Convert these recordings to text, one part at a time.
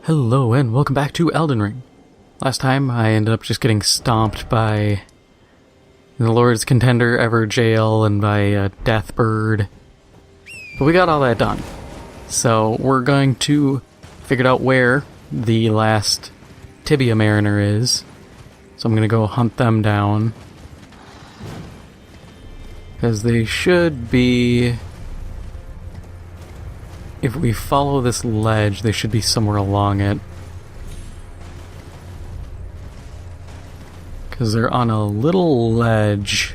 Hello and welcome back to Elden Ring. Last time I ended up just getting stomped by the Lord's Contender, Everjail, and by Deathbird. But we got all that done. So we're going to figure out where the last Tibia Mariner is. So I'm going to go hunt them down. Because they should be... If we follow this ledge, they should be somewhere along it. Because they're on a little ledge.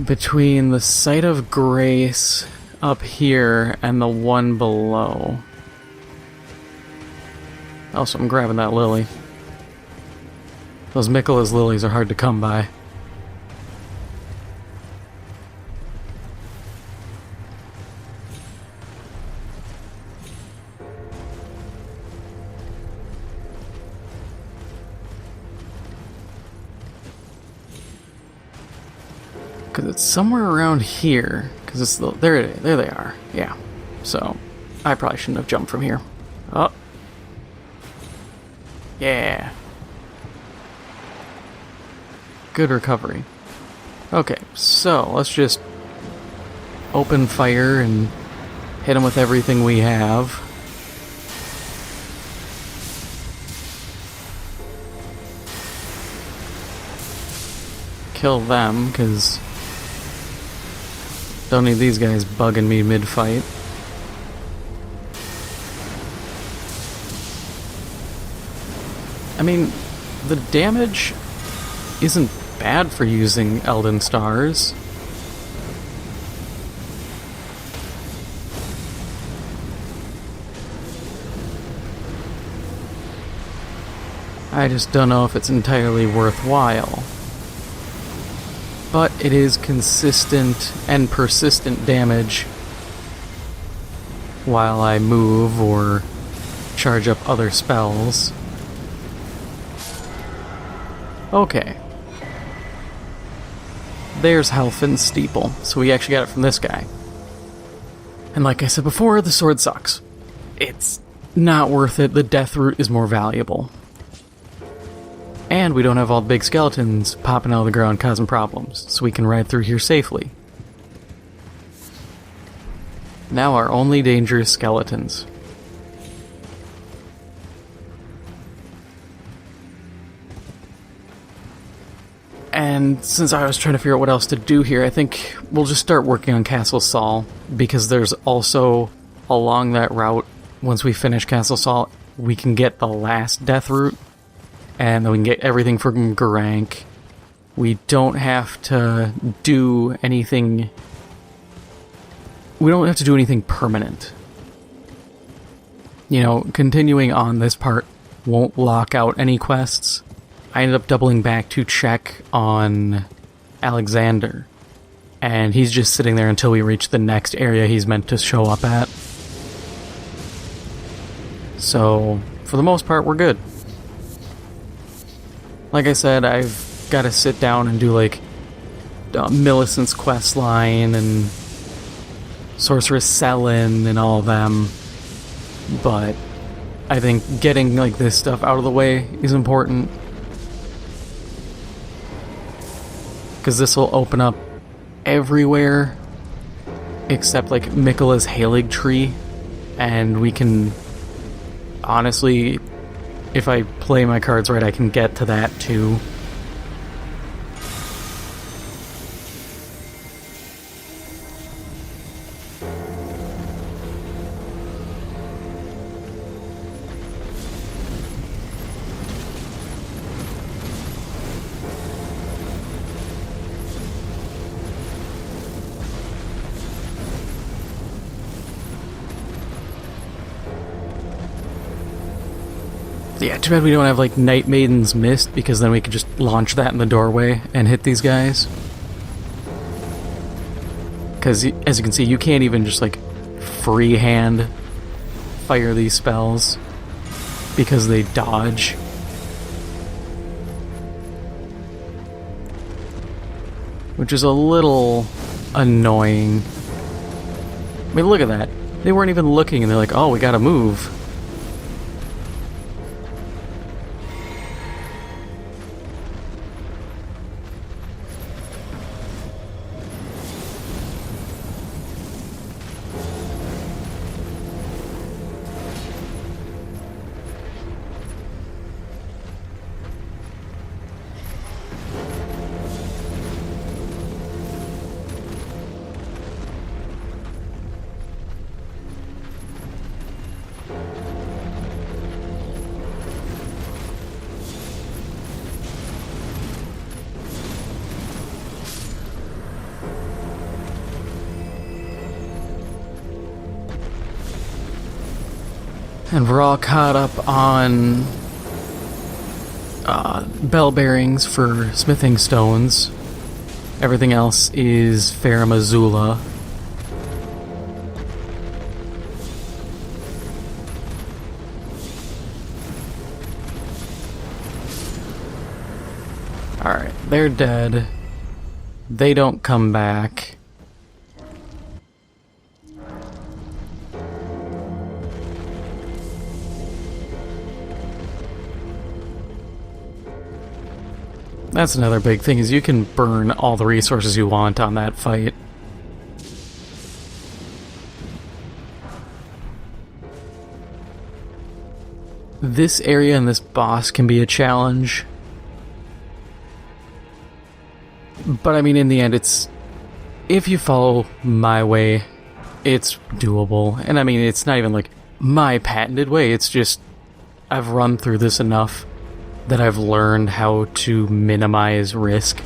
Between the Site of Grace up here and the one below. Also, I'm grabbing that lily. Those Miquella's lilies are hard to come by. Because it's somewhere around here. Because it's the... There they are. Yeah. So, I probably shouldn't have jumped from here. Oh. Yeah. Good recovery. Okay, so let's just open fire and hit them with everything we have. Kill them, because... Don't need these guys bugging me mid-fight. I mean, the damage isn't bad for using Elden Stars. I just don't know if it's entirely worthwhile. But it is consistent and persistent damage while I move or charge up other spells. Okay. There's health and steeple, so we actually got it from this guy. And like I said before, the sword sucks. It's not worth it. The death root is more valuable. And we don't have all the big skeletons popping out of the ground causing problems, so we can ride through here safely. Now our only dangerous skeletons. And since I was trying to figure out what else to do here, I think we'll just start working on Castle Saul, because there's also, along that route, once we finish Castle Saul, we can get the last death root. And then we can get everything from Garank. We don't have to do anything... We don't have to do anything permanent. You know, continuing on this part won't lock out any quests. I ended up doubling back to check on Alexander. And he's just sitting there until we reach the next area he's meant to show up at. So, for the most part, we're good. Like I said, I've got to sit down and do, like, Millicent's quest line and Sorceress Selin and all of them. But I think getting, like, this stuff out of the way is important. Because this will open up everywhere except, like, Miquella's Halig Tree. And we can, honestly... If I play my cards right, I can get to that too. Yeah, too bad we don't have, like, Night Maiden's Mist, because then we could just launch that in the doorway and hit these guys. Because, as you can see, you can't even just, like, freehand fire these spells, because they dodge. which is a little annoying. I mean, look at that. They weren't even looking, and they're like, oh, we gotta move. And we're all caught up on bell bearings for smithing stones. Everything else is Ferrum Azula. Alright, they're dead. They don't come back. That's another big thing, is you can burn all the resources you want on that fight. This area and this boss can be a challenge. But I mean, in the end, if you follow my way, it's doable. And I mean, it's not even like my patented way, it's just I've run through this enough that I've learned how to minimize risk.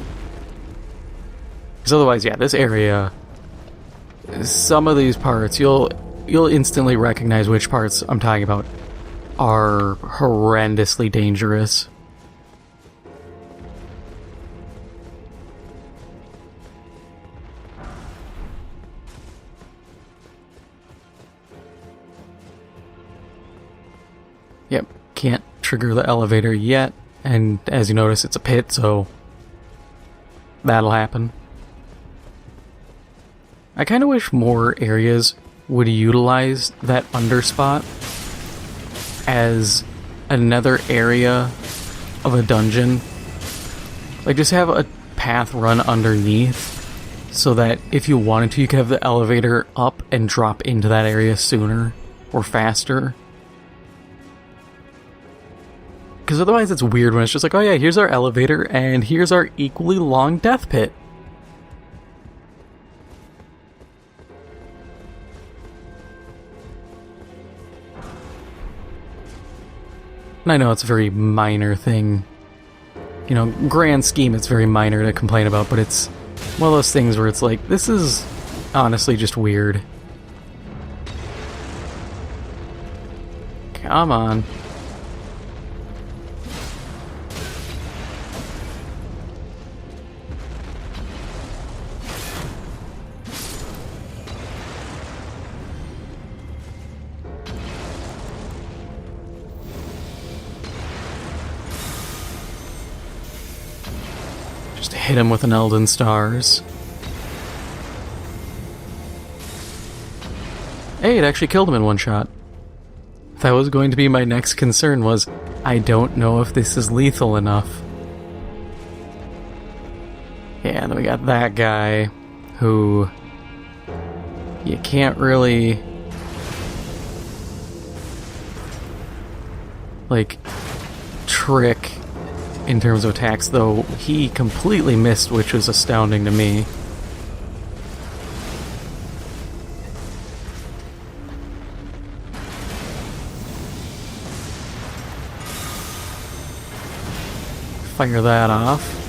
Because otherwise, yeah, this area, some of these parts, you'll instantly recognize which parts I'm talking about are horrendously dangerous. Yep, can't trigger the elevator yet, and as you notice, it's a pit, so that'll happen. I kind of wish more areas would utilize that underspot as another area of a dungeon. Like, just have a path run underneath so that if you wanted to, you could have the elevator up and drop into that area sooner or faster. Because otherwise it's weird when it's just like, oh yeah, here's our elevator, and here's our equally long death pit. And I know it's a very minor thing. You know, grand scheme, it's very minor to complain about, but it's one of those things where it's like, this is honestly just weird. Come on. Hit him with an Elden Stars. Hey, it actually killed him in one shot. That was going to be my next concern, was I don't know if this is lethal enough. Yeah, and then we got that guy who you can't really like trick in terms of attacks, though he completely missed, which was astounding to me. Fire that off.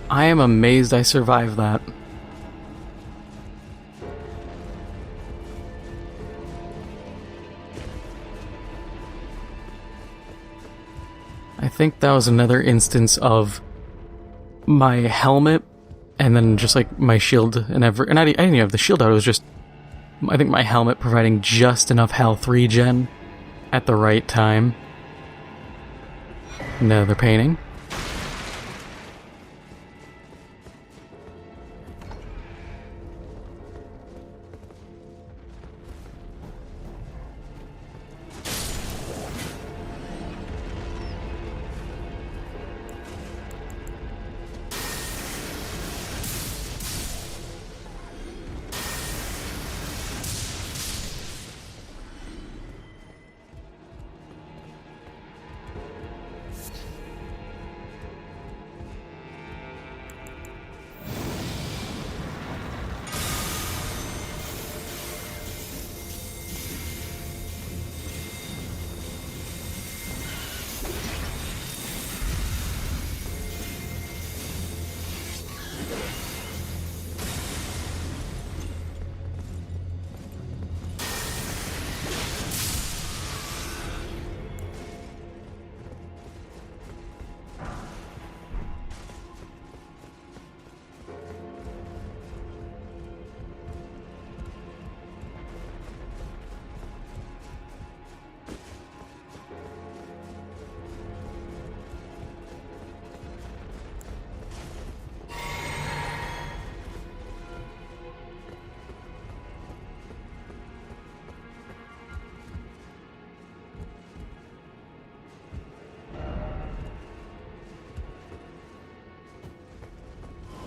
I am amazed I survived that. I think that was another instance of my helmet and then just like my shield and I didn't even have the shield out, it was just I think my helmet providing just enough health regen at the right time. Another painting.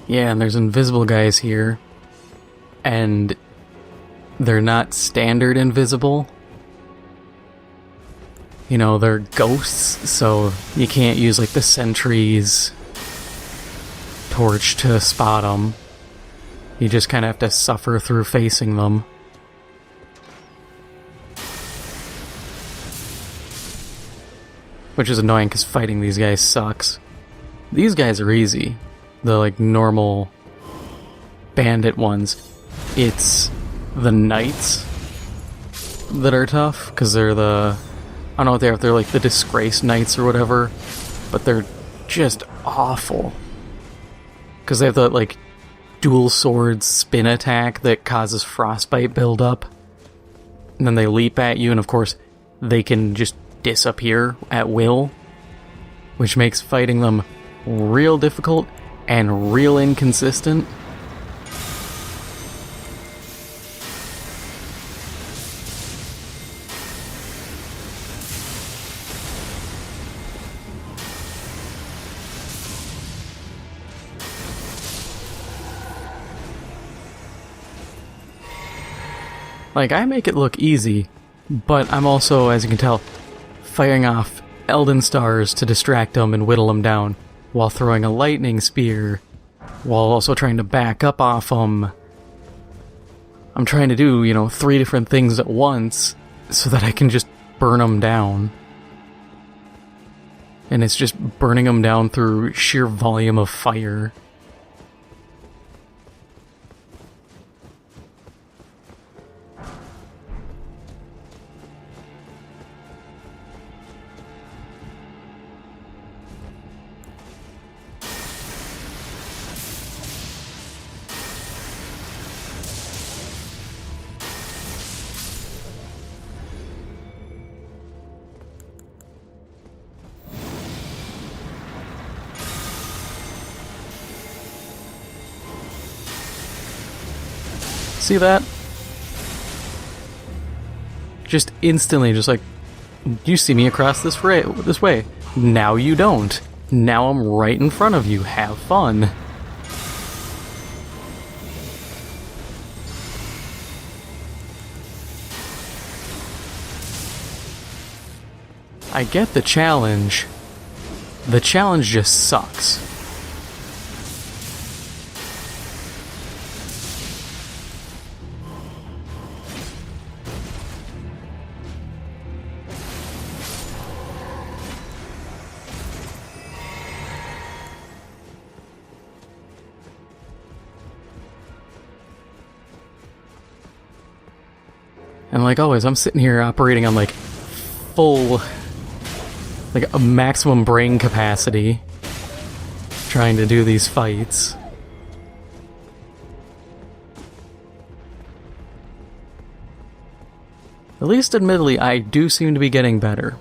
Yeah, and there's invisible guys here, and they're not standard invisible. You know, they're ghosts, so you can't use, like, the sentry's torch to spot them. You just kind of have to suffer through facing them. Which is annoying, because fighting these guys sucks. These guys are easy. The, like, normal bandit ones. It's the knights that are tough, because they're the... I don't know what they are, if they're, like, the disgraced knights or whatever, but they're just awful. Because they have the, like, dual sword spin attack that causes frostbite buildup. And then they leap at you, and of course, they can just disappear at will, which makes fighting them real difficult and real inconsistent. Like, I make it look easy, but I'm also, as you can tell, firing off Elden Stars to distract them and whittle them down, while throwing a lightning spear, while also trying to back up off them. I'm trying to do, you know, 3 different things at once, so that I can just burn them down. And it's just burning them down through sheer volume of fire. See that? Just instantly, just like, you see me across this way. Now you don't. Now I'm right in front of you. Have fun. I get the challenge. The challenge just sucks. And like always, I'm sitting here operating on like full, like a maximum brain capacity, trying to do these fights. At least, admittedly, I do seem to be getting better.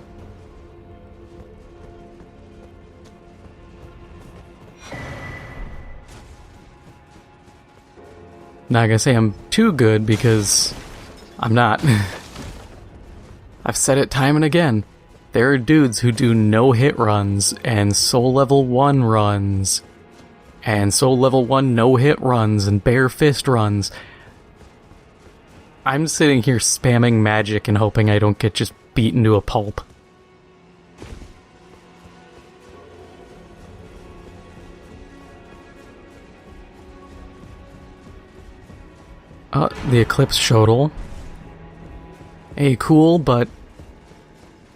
Not gonna say I'm too good, because I'm not. I've said it time and again. There are dudes who do no-hit runs, and soul level 1 runs, and soul level 1 no-hit runs, and bare fist runs. I'm sitting here spamming magic and hoping I don't get just beaten to a pulp. The Eclipse Shodel. A cool, but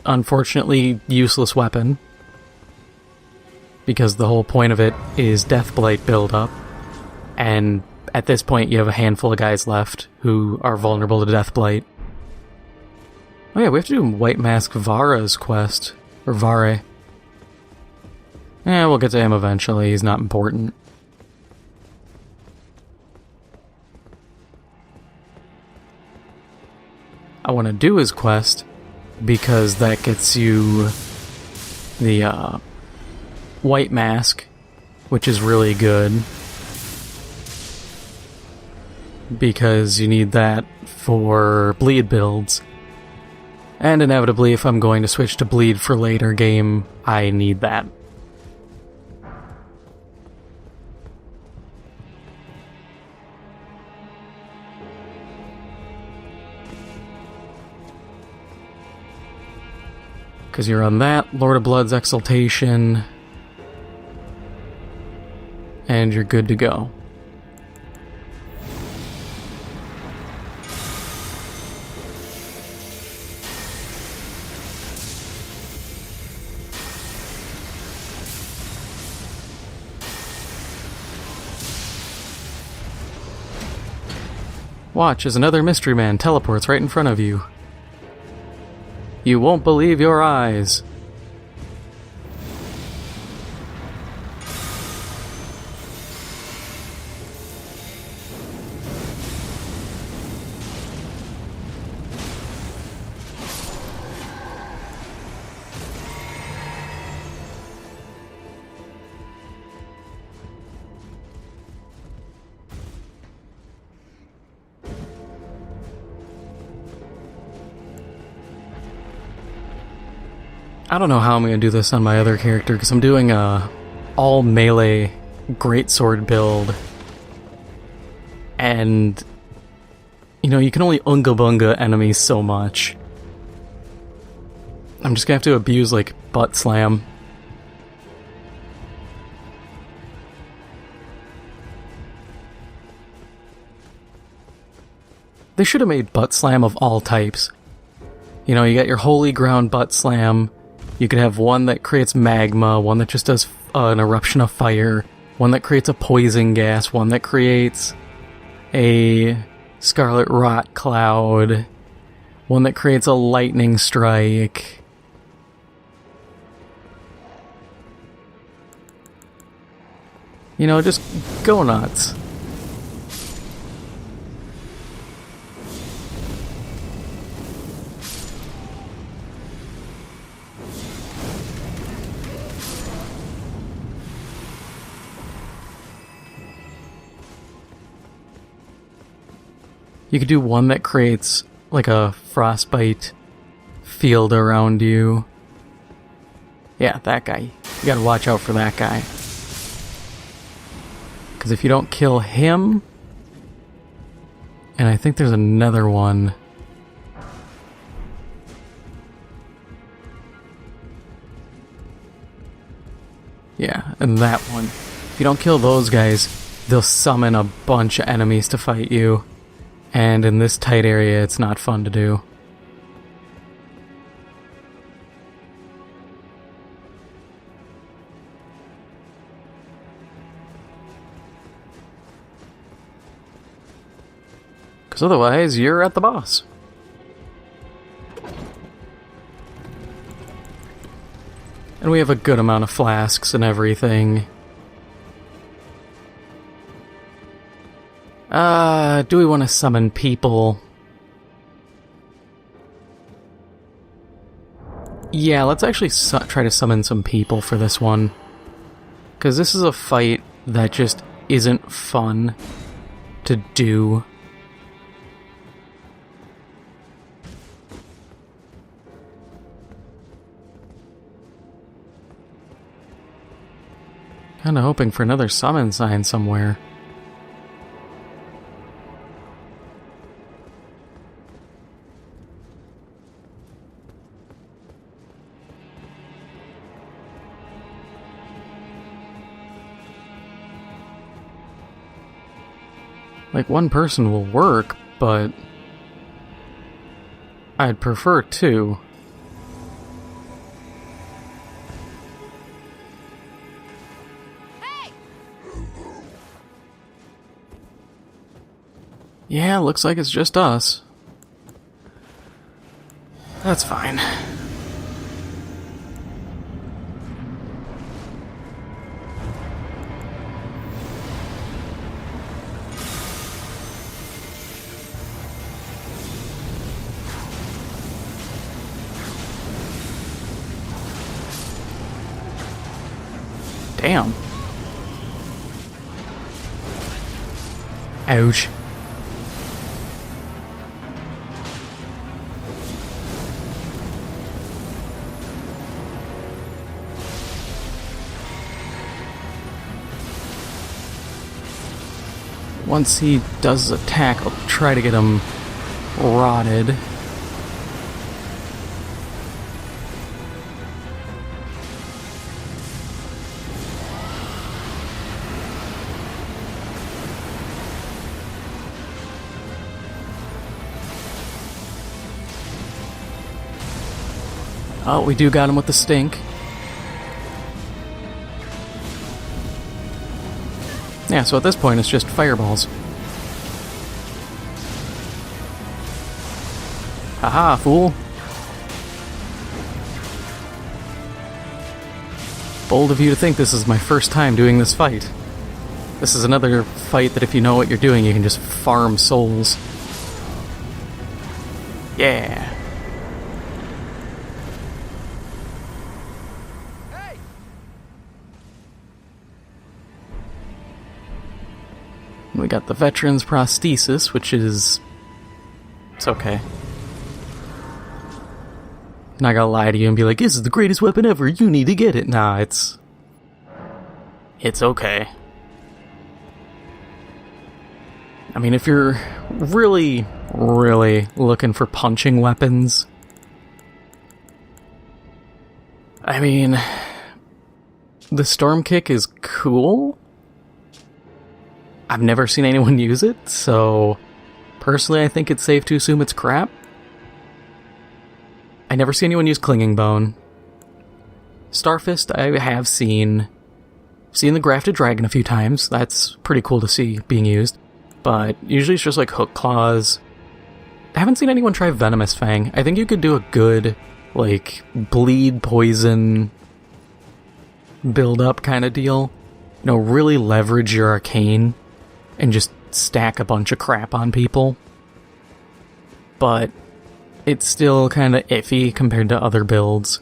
unfortunately useless weapon. Because the whole point of it is Deathblight buildup. And at this point you have a handful of guys left who are vulnerable to Deathblight. Oh yeah, we have to do White Mask Vara's quest. Or Vare. We'll get to him eventually, he's not important. I want to do his quest because that gets you the White Mask, which is really good because you need that for bleed builds, and inevitably if I'm going to switch to bleed for later game, I need that. Because you're on that, Lord of Blood's Exaltation, and you're good to go. Watch as another mystery man teleports right in front of you. You won't believe your eyes. I don't know how I'm going to do this on my other character, because I'm doing a all melee greatsword build. And, you know, you can only Unga Bunga enemies so much. I'm just going to have to abuse, like, Butt Slam. They should have made Butt Slam of all types. You know, you got your Holy Ground Butt Slam. You could have one that creates magma, one that just does an eruption of fire, one that creates a poison gas, one that creates a scarlet rot cloud, one that creates a lightning strike. You know, just go nuts. You could do one that creates, like, a frostbite field around you. Yeah, that guy. You gotta watch out for that guy. Because if you don't kill him... And I think there's another one. Yeah, and that one. If you don't kill those guys, they'll summon a bunch of enemies to fight you. And in this tight area, it's not fun to do. Because otherwise, you're at the boss. And we have a good amount of flasks and everything. Do we want to summon people? Yeah, let's actually try to summon some people for this one. Because this is a fight that just isn't fun to do. Kinda hoping for another summon sign somewhere. Like, one person will work, but I'd prefer two. Hey! Yeah, looks like it's just us. That's fine. Damn. Ouch. Once he does his attack, I'll try to get him rotted. Oh, we do got him with the stink. Yeah, so at this point it's just fireballs. Haha, fool. Bold of you to think this is my first time doing this fight. This is another fight that if you know what you're doing, you can just farm souls. Yeah. We got the Veteran's Prosthesis, which is... it's okay. Not gonna lie to you and be like, this is the greatest weapon ever, you need to get it. Nah, it's okay. I mean, if you're really, really looking for punching weapons... I mean... the Storm Kick is cool. I've never seen anyone use it, so personally I think it's safe to assume it's crap. I never see anyone use Clinging Bone. Starfist I have seen. Seen the Grafted Dragon a few times. That's pretty cool to see being used. But usually it's just like Hook Claws. I haven't seen anyone try Venomous Fang. I think you could do a good, like, bleed poison build-up kind of deal. You know, really leverage your arcane and just stack a bunch of crap on people. But it's still kind of iffy compared to other builds.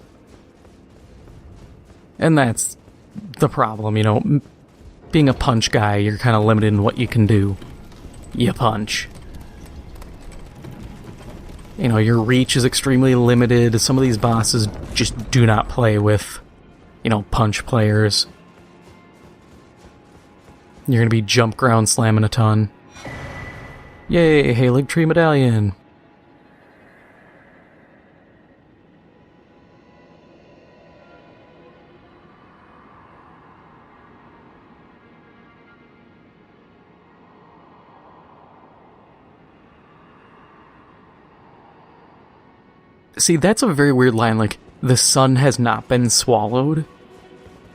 And that's the problem, you know. Being a punch guy, you're kind of limited in what you can do. You punch. You know, your reach is extremely limited. Some of these bosses just do not play with, you know, punch players. You're gonna be jump ground slamming a ton. Yay, hey, Erdtree Medallion. See, that's a very weird line, like, the sun has not been swallowed.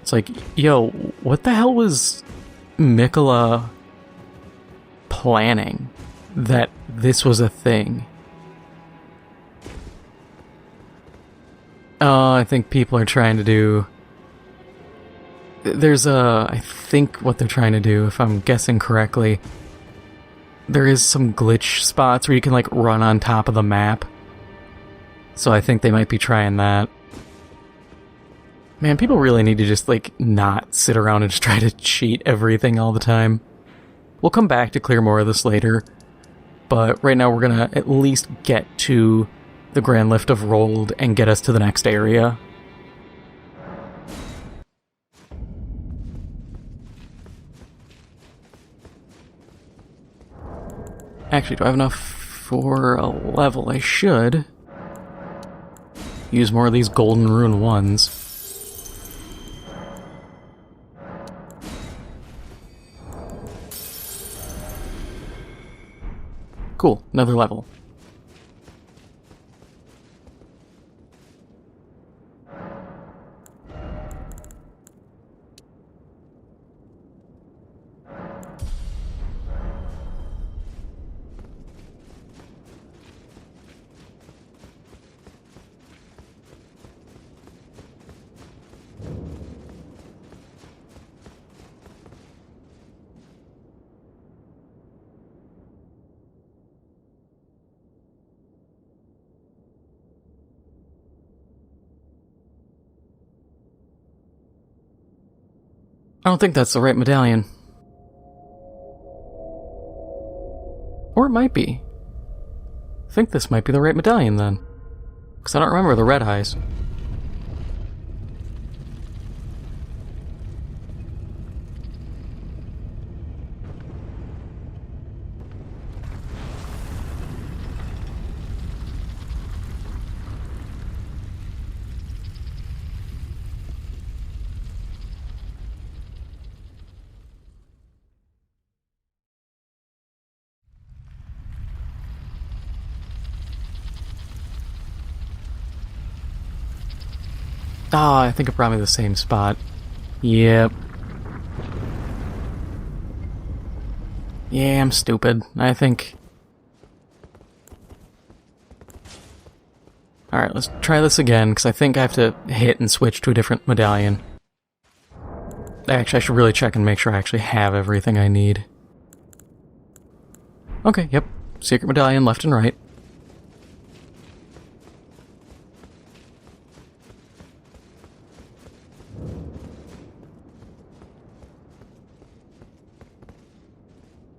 It's like, yo, what the hell was Mikola planning that this was a thing? I think people are trying to do... There's I think what they're trying to do, if I'm guessing correctly, there is some glitch spots where you can, like, run on top of the map. So I think they might be trying that. Man, people really need to just, like, not sit around and just try to cheat everything all the time. We'll come back to clear more of this later, but right now we're gonna at least get to the Grand Lift of Rold and get us to the next area. Actually, do I have enough for a level? I should use more of these Golden Rune ones. Cool, another level. I don't think that's the right medallion. Or it might be. I think this might be the right medallion then. Because I don't remember the red eyes. Ah, I think it brought me to the same spot. Yep. Yeah, I'm stupid. I think... Alright, let's try this again, because I think I have to hit and switch to a different medallion. Actually, I should really check and make sure I actually have everything I need. Okay, yep. Secret medallion left and right.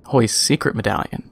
Hoist secret medallion.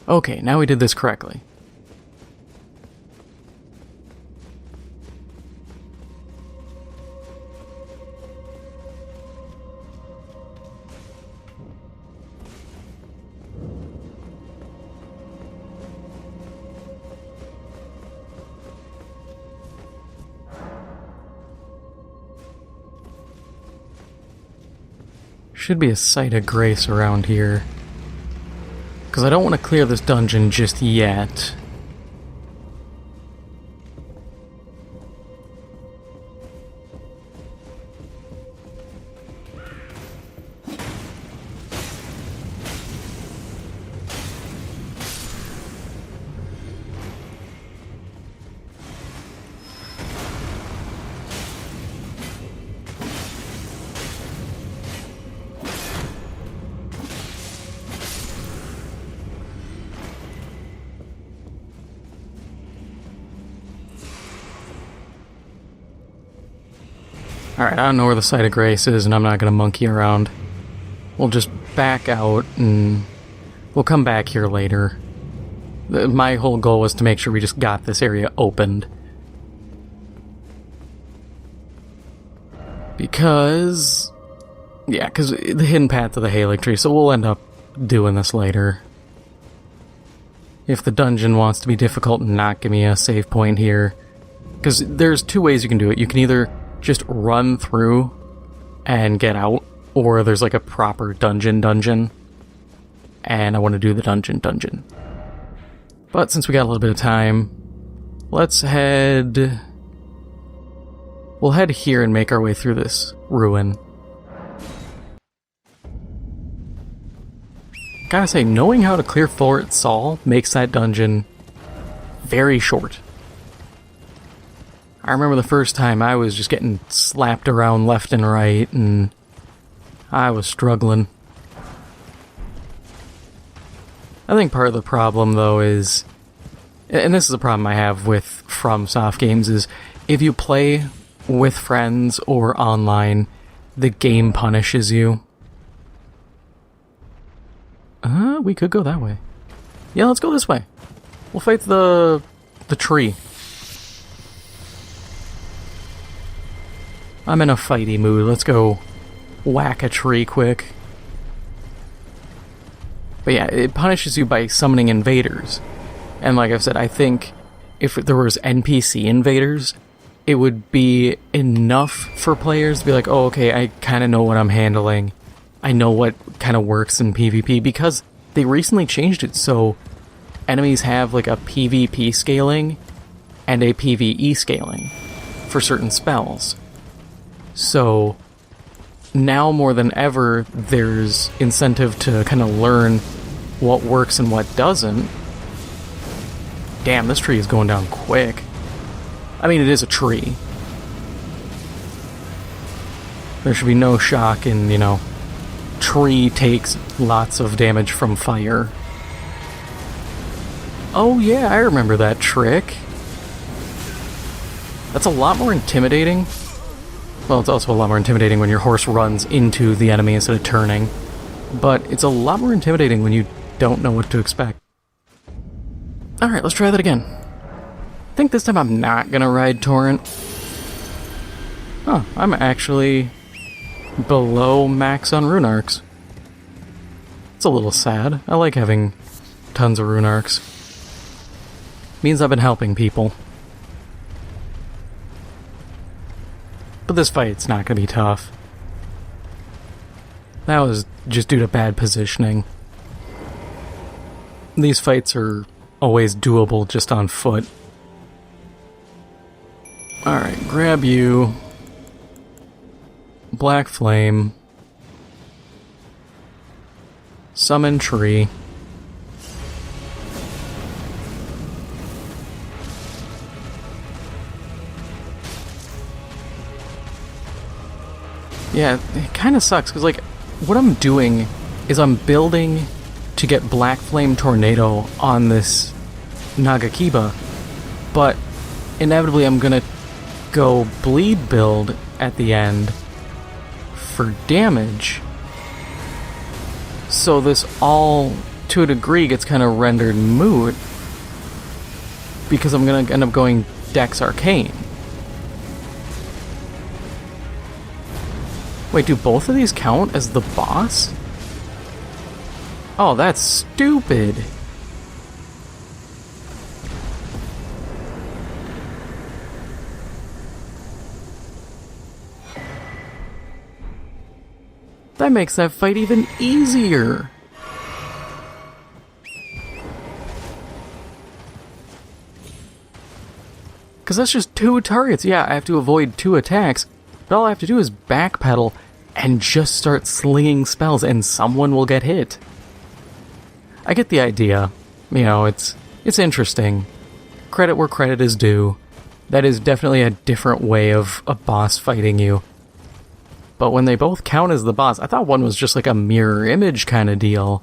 Okay, now we did this correctly. Should be a site of grace around here. Because I don't want to clear this dungeon just yet. Alright, I don't know where the site of grace is, and I'm not going to monkey around. We'll just back out, and We'll come back here later. My whole goal was to make sure we just got this area opened. Because... yeah, because the hidden path to the Halig Tree, so we'll end up doing this later. If the dungeon wants to be difficult and not give me a save point here. Because there's two ways you can do it. You can either just run through and get out, or there's like a proper dungeon. And I want to do the dungeon. But since we got a little bit of time, let's head... we'll head here and make our way through this ruin. Gotta say, knowing how to clear Fort Saul makes that dungeon very short. I remember the first time I was just getting slapped around left and right, and I was struggling. I think part of the problem, though, is... and this is a problem I have with FromSoft games, is if you play with friends or online, the game punishes you. We could go that way. Yeah, let's go this way. We'll fight the tree. I'm in a fighty mood. Let's go whack a tree quick. But yeah, it punishes you by summoning invaders. And like I've said, I think if there was NPC invaders, it would be enough for players to be like, oh, okay, I kind of know what I'm handling. I know what kind of works in PvP, because they recently changed it so enemies have like a PvP scaling and a PvE scaling for certain spells. So now more than ever, there's incentive to kind of learn what works and what doesn't. Damn, this tree is going down quick. I mean, it is a tree. There should be no shock in, tree takes lots of damage from fire. Oh yeah, I remember that trick. That's a lot more intimidating. Well, it's also a lot more intimidating when your horse runs into the enemy instead of turning. But it's a lot more intimidating when you don't know what to expect. Alright, let's try that again. I think this time I'm not gonna ride Torrent. Huh, I'm actually below max on rune arcs. It's a little sad. I like having tons of rune arcs. Means I've been helping people. But this fight's not gonna be tough. That was just due to bad positioning. These fights are always doable just on foot. Alright, grab you. Black Flame. Summon Tree. Yeah, it kind of sucks, because, like, what I'm doing is I'm building to get Black Flame Tornado on this Nagakiba, but inevitably I'm gonna go Bleed build at the end for damage. So this all, to a degree, gets kind of rendered moot, because I'm gonna end up going Dex Arcane. Wait, do both of these count as the boss? Oh, that's stupid. That makes that fight even easier. Because that's just 2 targets. Yeah, I have to avoid 2 attacks. But all I have to do is backpedal and just start slinging spells and someone will get hit. I get the idea. It's interesting. Credit where credit is due. That is definitely a different way of a boss fighting you. But when they both count as the boss, I thought one was just like a mirror image kind of deal.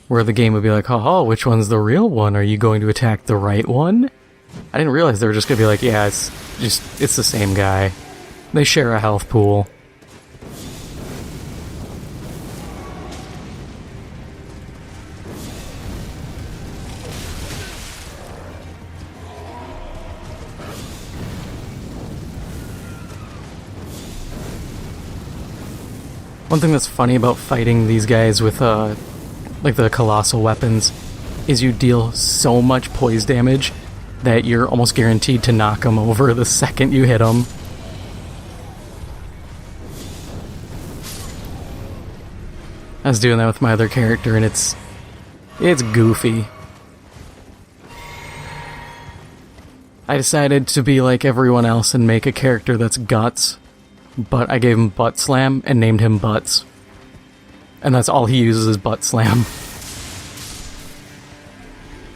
Where the game would be like, oh, which one's the real one? Are you going to attack the right one? I didn't realize they were just going to be like, yeah, it's the same guy. They share a health pool. One thing that's funny about fighting these guys with, like the colossal weapons, is you deal so much poise damage that you're almost guaranteed to knock them over the second you hit them. I was doing that with my other character, and it's goofy. I decided to be like everyone else and make a character that's Guts, but I gave him Butt Slam and named him Butts. And that's all he uses is Butt Slam.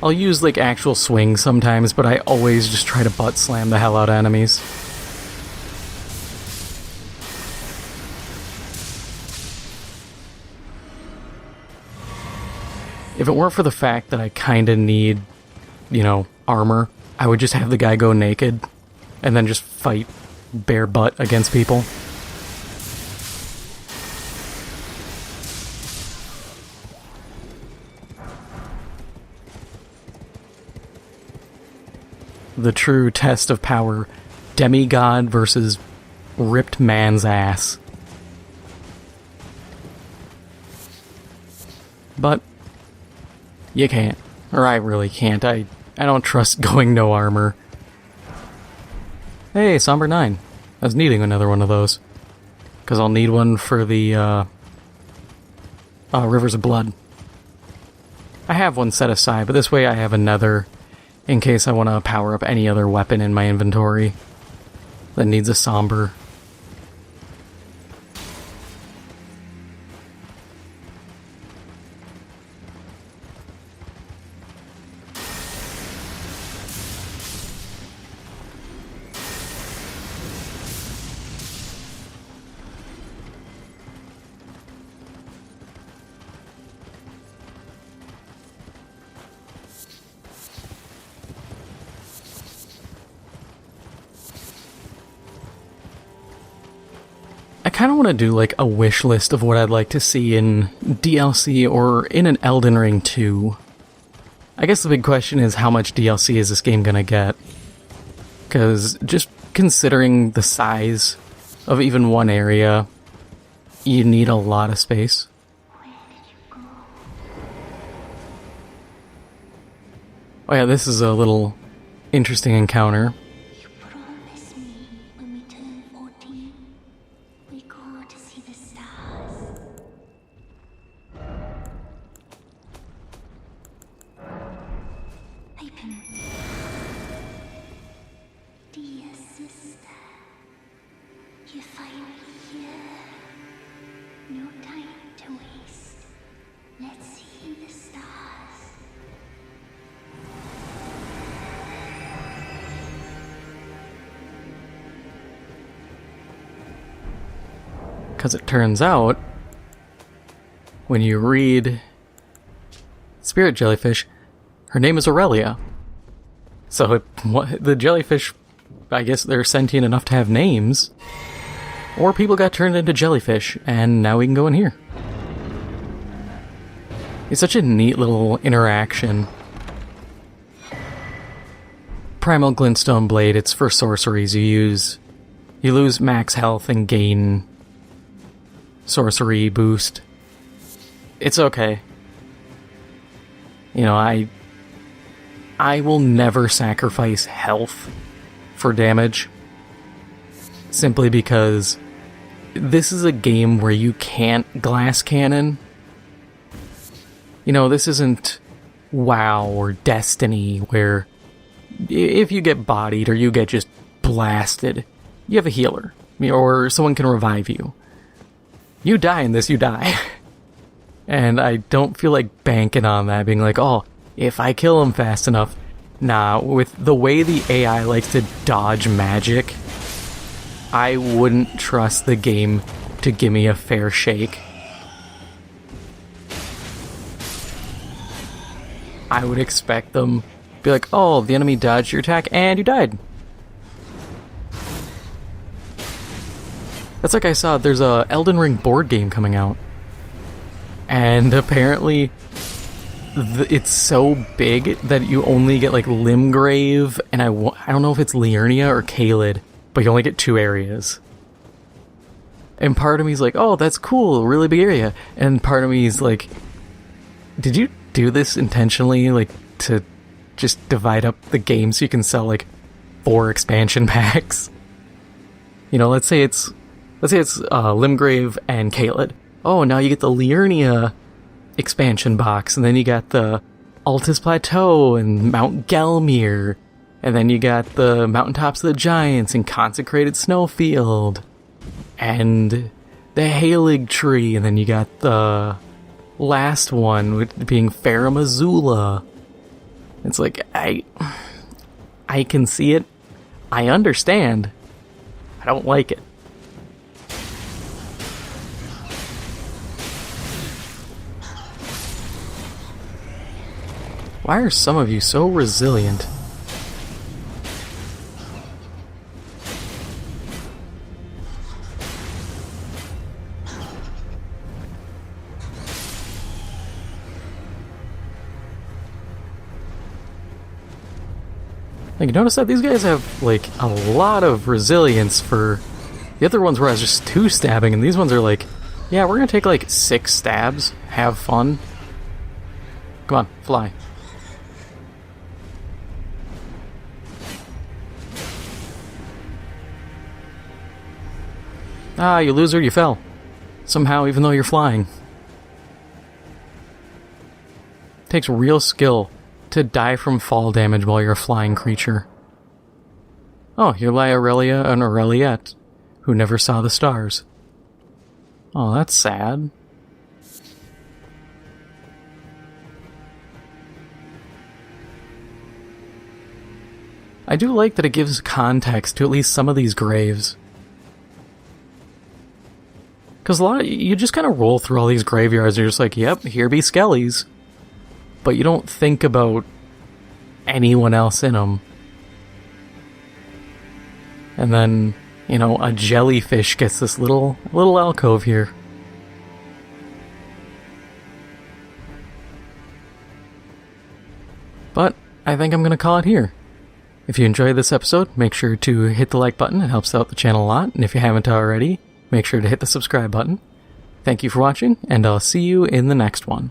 I'll use like actual swings sometimes, but I always just try to Butt Slam the hell out of enemies. If it weren't for the fact that I kinda need, armor, I would just have the guy go naked and then just fight bare butt against people. The true test of power, demigod versus ripped man's ass. But you can't. Or I really can't. I don't trust going no armor. Hey, Somber 9. I was needing another one of those. Because I'll need one for the, Rivers of Blood. I have one set aside, but this way I have another in case I want to power up any other weapon in my inventory that needs a Somber. I kind of want to do like a wish list of what I'd like to see in DLC or in an Elden Ring 2. I guess the big question is how much DLC is this game gonna get? Because just considering the size of even one area, you need a lot of space. Oh yeah, this is a little interesting encounter. Because it turns out, when you read Spirit Jellyfish, her name is Aurelia. So the jellyfish, I guess they're sentient enough to have names, or people got turned into jellyfish, and now we can go in here. It's such a neat little interaction. Primal Glintstone Blade, it's for sorceries. You lose max health and gain sorcery boost. It's okay. I will never sacrifice health for damage. Simply because this is a game where you can't glass cannon. This isn't WoW or Destiny where if you get bodied or you get just blasted, you have a healer. Or someone can revive you. You die in this, you die. And I don't feel like banking on that, being like, oh, if I kill him fast enough. Nah, with the way the AI likes to dodge magic, I wouldn't trust the game to give me a fair shake. I would expect them to be like, oh, the enemy dodged your attack and you died. That's like I saw, there's a Elden Ring board game coming out. And apparently, it's so big that you only get like Limgrave, and I don't know if it's Liurnia or Caelid, but you only get 2 areas. And part of me's like, oh, that's cool, really big area. And part of me's like, did you do this intentionally, like, to just divide up the game so you can sell, like, 4 expansion packs? You know, let's say it's Limgrave and Caelid. Oh, now you get the Liurnia expansion box, and then you got the Altus Plateau and Mount Gelmir, and then you got the Mountaintops of the Giants and Consecrated Snowfield, and the Halig Tree, and then you got the last one being Farum Azula. It's like, I can see it. I understand. I don't like it. Why are some of you so resilient? Like, notice that these guys have, like, a lot of resilience for... The other ones where I was just 2 stabbing, and these ones are like, yeah, we're gonna take, like, 6 stabs, have fun. Come on, fly. Ah, you loser, you fell. Somehow, even though you're flying. Takes real skill to die from fall damage while you're a flying creature. Oh, you're Aurelia and Aureliette, who never saw the stars. Oh, that's sad. I do like that it gives context to at least some of these graves. Because a lot of you just kind of roll through all these graveyards and you're just like, yep, here be skellies. But you don't think about anyone else in them. And then, you know, a jellyfish gets this little alcove here. But I think I'm going to call it here. If you enjoyed this episode, make sure to hit the like button. It helps out the channel a lot. And if you haven't already, make sure to hit the subscribe button. Thank you for watching, and I'll see you in the next one.